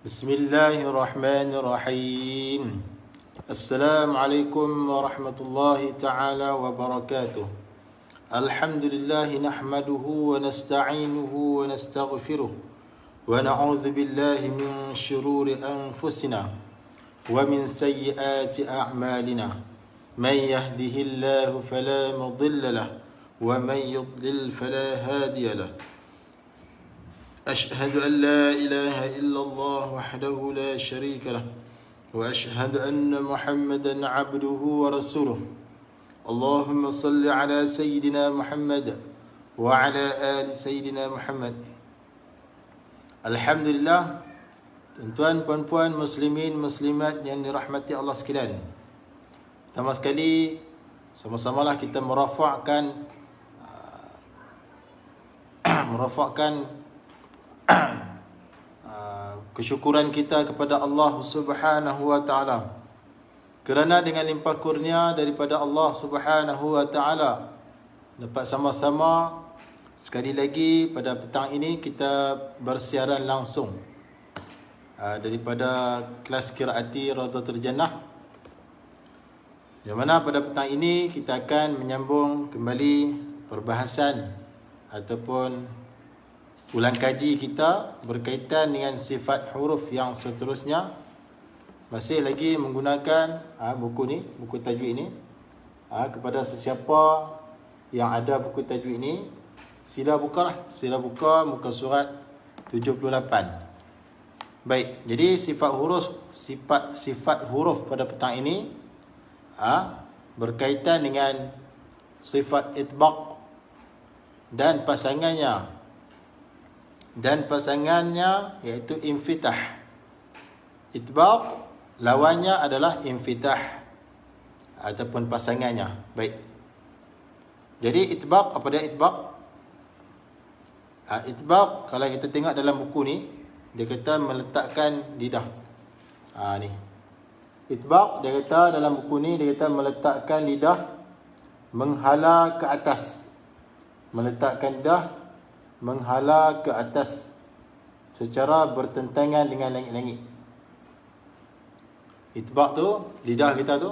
Bismillahirrahmanirrahim. Assalamualaikum warahmatullahi ta'ala wabarakatuh. Alhamdulillah nahmaduhu wa nasta'inuhu wa nastaghfiruh wa na'udzu billahi min shururi anfusina wa min sayyiati a'malina. Man yahdihillahu fala mudilla lahu wa man yudlil fala hadiya lahu. أشهد أن لا إله إلا الله وحده لا شريك له وأشهد أن محمدا عبده ورسوله اللهم صل على سيدنا محمد وعلى آل سيدنا محمد. Alhamdulillah, tuan-tuan, puan-puan, muslimin, muslimat yang dirahmati Allah sekalian. Pertama sekali, sama-samalah kita merafakkan kesyukuran kita kepada Allah Subhanahu wa taala, kerana dengan limpah kurnia daripada Allah Subhanahu wa taala dapat sama-sama sekali lagi pada petang ini kita bersiaran langsung daripada kelas qiraati Rawdatul Jannah, yang mana pada petang ini kita akan menyambung kembali perbahasan ataupun ulang kaji kita berkaitan dengan sifat huruf yang seterusnya. Masih lagi menggunakan buku ni, buku tajwid ini. Kepada sesiapa yang ada buku tajwid ini, sila buka muka surat 78. Baik, jadi sifat huruf pada petang ini berkaitan dengan sifat itbaq dan pasangannya iaitu infitah. Itbaq lawannya adalah infitah ataupun pasangannya. Baik. Jadi itbaq, apa dia itbaq? Itbaq kalau kita tengok dalam buku ni, dia kata meletakkan lidah. Ni. Itbaq dia kata dalam buku ni, dia kata meletakkan lidah menghala ke atas. Meletakkan lidah menghala ke atas secara bertentangan dengan langit-langit. Itbaq tu, lidah kita tu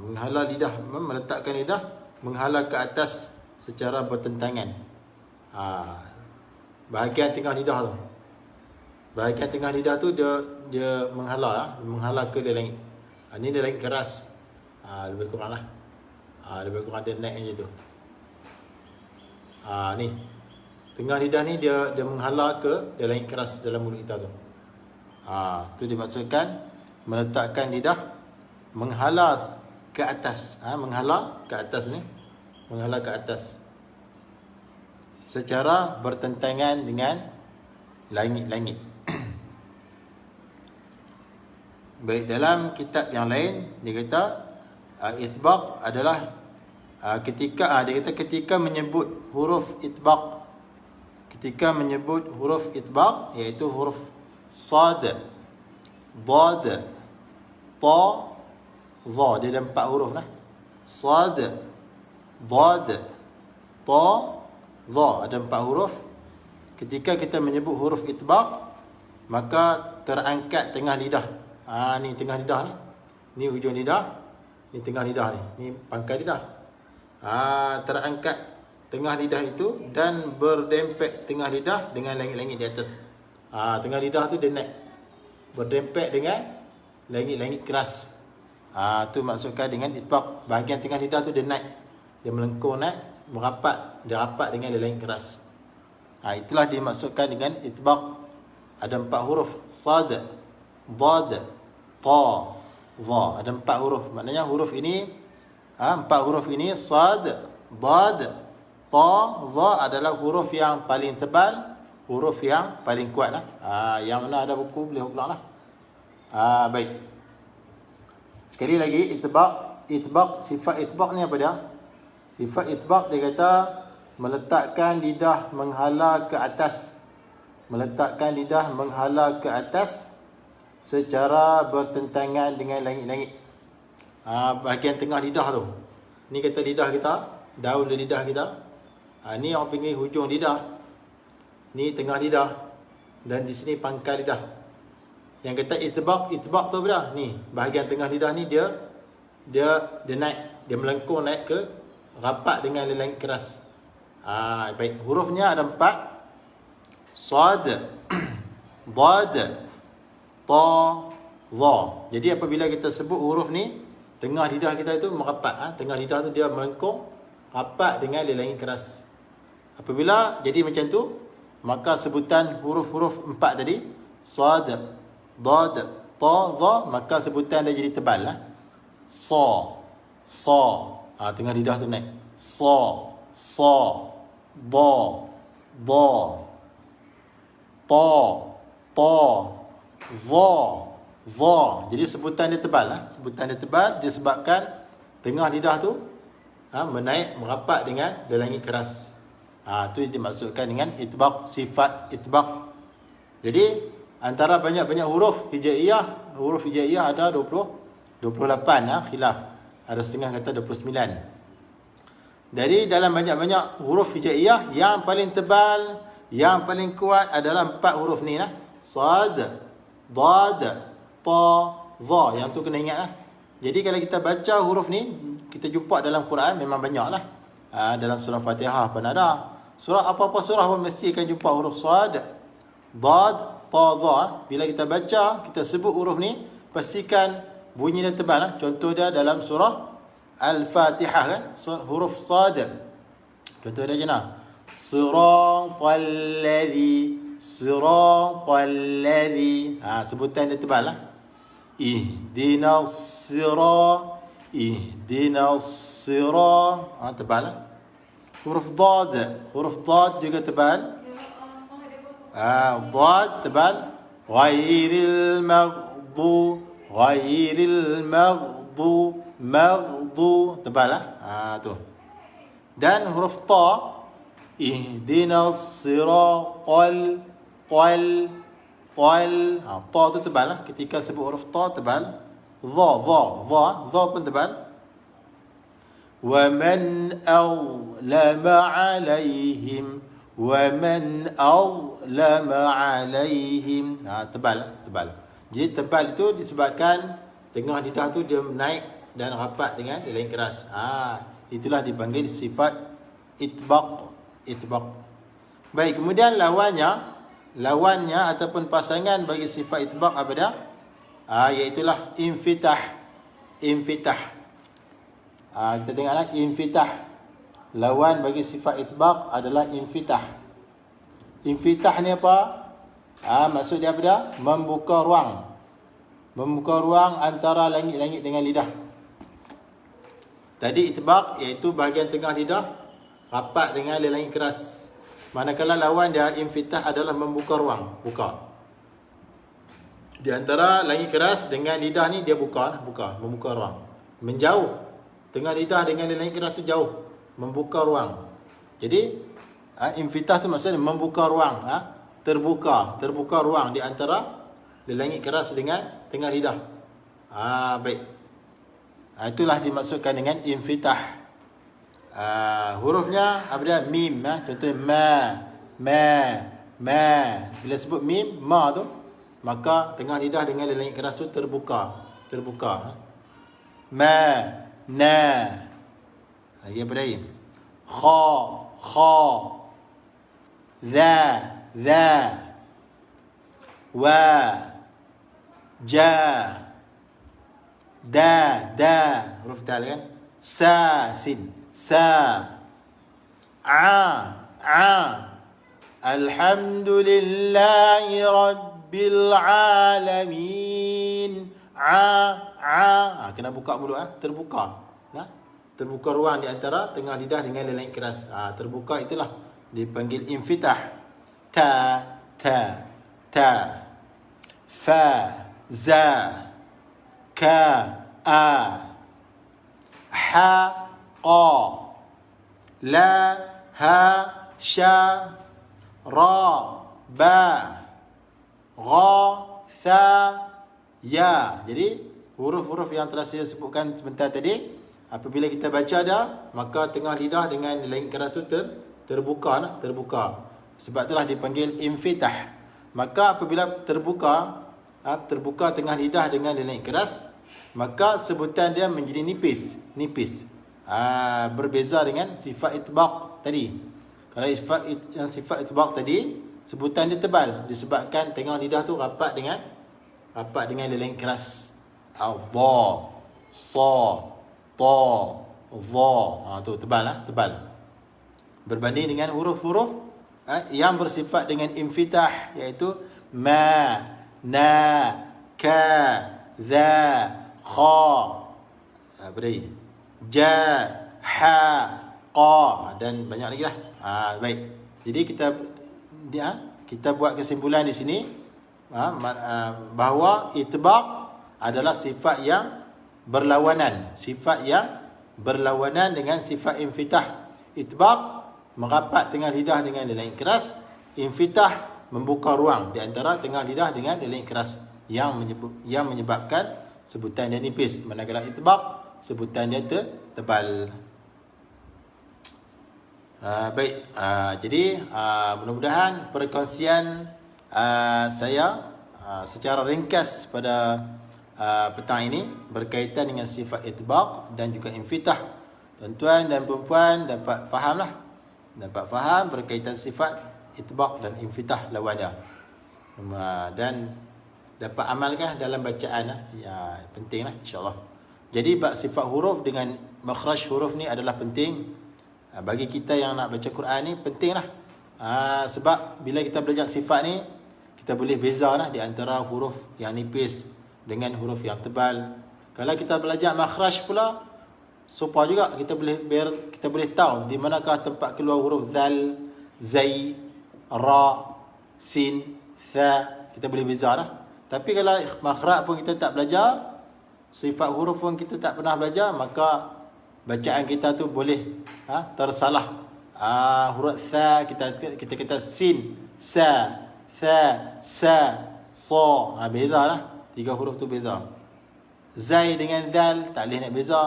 menghala lidah, meletakkan lidah menghala ke atas secara bertentangan. Bahagian tengah lidah tu. Bahagian tengah lidah tu dia menghala ke langit. Ni dia langit keras. Lebih kurang lah. Lebih kurang dia naik macam tu. Ni tengah lidah ni dia menghala ke dia langit keras dalam mulut kita tu. Tu dimaksudkan meletakkan lidah menghala ke atas. Menghala ke atas ni, menghala ke atas secara bertentangan dengan langit-langit. Baik, dalam kitab yang lain dia kata itbaq adalah ketika menyebut huruf itbaq, ketika menyebut huruf itbaq iaitu huruf sad, dad, ta, dha. Dia ada 4 huruf lah. Sad, dad, ta, dha. Ada 4 huruf. Ketika kita menyebut huruf itbaq, maka terangkat tengah lidah. Ni tengah lidah ni. Ni hujung lidah. Ni tengah lidah ni. Ni pangkal lidah. Terangkat tengah lidah itu dan berdempet tengah lidah dengan langit-langit di atas. Tengah lidah tu dia naik berdempet dengan langit-langit keras. Tu maksudkan dengan itbaq. Bahagian tengah lidah tu dia naik, dia melengkung naik, dia rapat dengan langit keras. Itulah dimaksudkan dengan itbaq. Ada 4 huruf, sad, dad, ta, dha. Ada 4 huruf. Maknanya huruf ini 4 huruf ini sad, dad, ta, dha adalah huruf yang paling tebal, huruf yang paling kuat lah. Yang mana ada buku boleh ulang lah. Baik. Sekali lagi, itbaq, sifat itbaq ni apa dia? Sifat itbaq dia kata meletakkan lidah menghala ke atas. Meletakkan lidah menghala ke atas secara bertentangan dengan langit-langit. Bahagian tengah lidah tu. Ni kata lidah kita, daun lidah kita. Ni orang panggil hujung lidah. Ni tengah lidah. Dan di sini pangkal lidah. Yang kata itbaq tu apa? Ni, bahagian tengah lidah ni dia naik, dia melengkung naik ke rapat dengan langit keras. Baik, hurufnya ada 4. Sad, dad, ta, dha. Jadi apabila kita sebut huruf ni, tengah lidah kita itu merapat. Tengah lidah tu dia melengkung rapat dengan langit keras. Apabila jadi macam tu, maka sebutan huruf-huruf 4 tadi, sad, dad, ta, dha, maka sebutan dia jadi tebal. Sa. Tengah lidah tu naik. Sa. Da. Ta. Dha. Jadi sebutan dia tebal. Sebutan dia tebal disebabkan tengah lidah tu menaik merapat dengan langit keras. Itu dimaksudkan dengan itbaq, sifat itbaq. Jadi antara banyak-banyak huruf hijaiyah ada 28 khilaf. Ada setengah kata 29. Jadi dalam banyak-banyak huruf hijaiyah, yang paling tebal, yang paling kuat adalah 4 huruf ni lah. Sad, dad, ta, dha. Yang tu kena ingat lah. Jadi kalau kita baca huruf ni, kita jumpa dalam Quran memang banyak lah. Dalam surah Fatihah pun ada. Surah apa-apa surah pun mesti akan jumpa huruf sad, dad, ta, dha. Bila kita baca, kita sebut huruf ni, pastikan bunyi dia tebal. Contoh dia dalam surah Al-Fatihah kan, huruf sad. Contoh dia je nah. Siratal ladzi. Sebutan dia tebal lah. Ihdinas sirat. Tebal lah. Huruf dad juga tebal. Dad tebal. Ghairil maghdu tebal lah. Tu. Dan huruf ta, ihdinas siratal ta tu tebal lah. Ketika sebut huruf ta tebal. Dha pun tebal. وَمَنْ أَظْلَمَ عَلَيْهِمْ tebal. Jadi tebal itu disebabkan tengah lidah tu dia naik dan rapat dengan lain keras. Itulah dipanggil sifat itbaq. Baik, kemudian lawannya ataupun pasangan bagi sifat itbaq apa dia? Iaitulah infitah. Kita tengoklah infitah. Lawan bagi sifat itbaq adalah infitah. Infitah ni apa? Maksud dia apa dia? Membuka ruang antara langit-langit dengan lidah. Tadi itbaq iaitu bahagian tengah lidah rapat dengan langit keras. Manakala lawan dia infitah adalah membuka ruang, di antara langit keras dengan lidah ni dia membuka ruang. Menjauh. Tengah lidah dengan langit keras tu jauh, membuka ruang. Jadi infitah tu maksudnya membuka ruang, terbuka ruang di antara langit keras dengan tengah lidah. Baik. Itulah dimaksudkan dengan infitah. Hurufnya apa dia? Mim. Contohnya ma. Bila sebut mim, ma tu, maka tengah lidah dengan langit keras tu terbuka. Na. Lagi apa lagi? Kha. Dha. Wa. Ja. Da. Huruf dal kan? Sin. A. Alhamdulillahi rabbil alamin. Kena buka mulut, terbuka. Terbuka ruang di antara tengah lidah dengan langit keras. Terbuka itulah dipanggil infitah. Ta. Fa. Za. Ka. Ha. Qa. La. Ha. Sha. Ra. Ba. Gha. Tha. Ya. Jadi huruf-huruf yang telah saya sebutkan sebentar tadi, apabila kita baca dah, maka tengah lidah dengan langit keras tu terbuka. Sebab itulah dipanggil infitah. Maka apabila terbuka, terbuka tengah lidah dengan leleng keras, maka sebutan dia menjadi nipis. Berbeza dengan sifat itbaq tadi. Kalau sifat itbaq tadi, sebutan dia tebal disebabkan tengah lidah tu rapat dengan leleng keras. Dha, sa, ta, dha. Tu tebal. Berbanding dengan huruf-huruf yang bersifat dengan infitah, iaitu ma, na, ka, za, kha, beri, ja, ha, qa, dan banyak lagi lah. Baik. Jadi kita buat kesimpulan di sini bahawa itbaq adalah sifat yang berlawanan, dengan sifat infitah. Itbaq merapat tengah lidah dengan leleng keras, infitah membuka ruang di antara tengah lidah dengan leleng keras yang menyebabkan sebutan dia nipis. Manakala itbaq sebutan dia tebal. Baik, jadi mudah-mudahan perkongsian saya secara ringkas pada petang ini berkaitan dengan sifat itbaq dan juga infitah. Tuan-tuan dan puan-puan dapat faham berkaitan sifat itbaq dan infitah lawan dia, dan dapat amalkan dalam bacaan. Pentinglah insya-Allah. Jadi bab sifat huruf dengan makhraj huruf ni adalah penting bagi kita yang nak baca Quran ni, pentinglah. Sebab bila kita belajar sifat ni, kita boleh bezalah di antara huruf yang nipis dengan huruf yang tebal. Kalau kita belajar makhraj pula, supaya juga kita boleh tahu di manakah tempat keluar huruf zal, zai, ra, sin, tha. Kita boleh bezalah. Tapi kalau makhraj pun kita tak belajar, sifat huruf pun kita tak pernah belajar, maka bacaan kita tu boleh tersalah. Huruf tha kita kata sin, sa, tha, sa, sa. Bezalah. 3 huruf tu beza. Zai dengan dal tak boleh nak beza.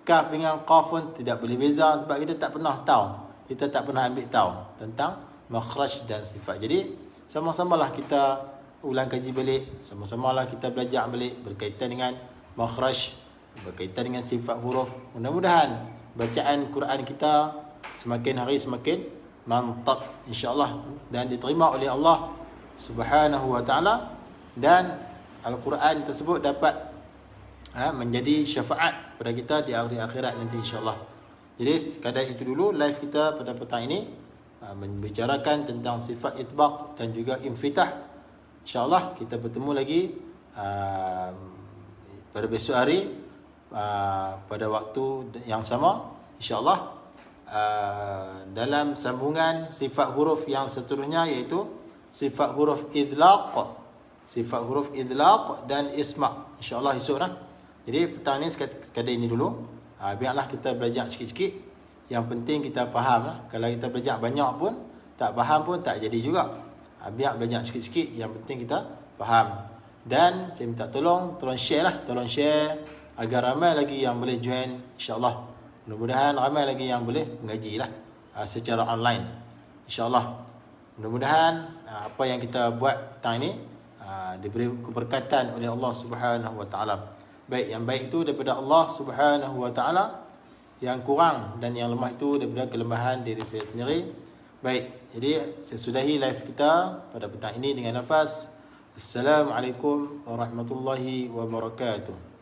Kaf dengan qaf pun tidak boleh beza, sebab kita tak pernah tahu. Kita tak pernah ambil tahu tentang makhraj dan sifat. Jadi sama-samalah kita ulang kaji balik, sama-samalah kita belajar balik berkaitan dengan makhraj, berkaitan dengan sifat huruf. Mudah-mudahan bacaan Quran kita semakin hari semakin mantap insya-Allah dan diterima oleh Allah Subhanahu wa taala, dan Al-Quran tersebut dapat menjadi syafaat kepada kita di hari akhirat nanti insya-Allah. Jadi sekadar itu dulu live kita pada petang ini, membicarakan tentang sifat itbaq dan juga infitah. InsyaAllah kita bertemu lagi pada besok hari pada waktu yang sama insya-Allah, dalam sambungan sifat huruf yang seterusnya, iaitu sifat huruf idlaq dan isma', insya-Allah esok lah. Jadi petang ni sekadar ini dulu. Biarlah kita belajar sikit-sikit. Yang penting kita faham lah. Kalau kita belajar banyak pun tak faham pun tak jadi juga. Biar belajar sikit-sikit, yang penting kita faham. Dan saya minta tolong share lah, tolong share agar ramai lagi yang boleh join insya-Allah. Mudah-mudahan ramai lagi yang boleh mengaji lah secara online insya-Allah. Mudah-mudahan apa yang kita buat petang ini diberi keberkatan oleh Allah Subhanahu wa taala. Baik, yang baik itu daripada Allah Subhanahu wa taala, yang kurang dan yang lemah itu daripada kelemahan diri saya sendiri. Baik, jadi saya sudahi live kita pada petang ini dengan lafaz Assalamualaikum warahmatullahi wabarakatuh.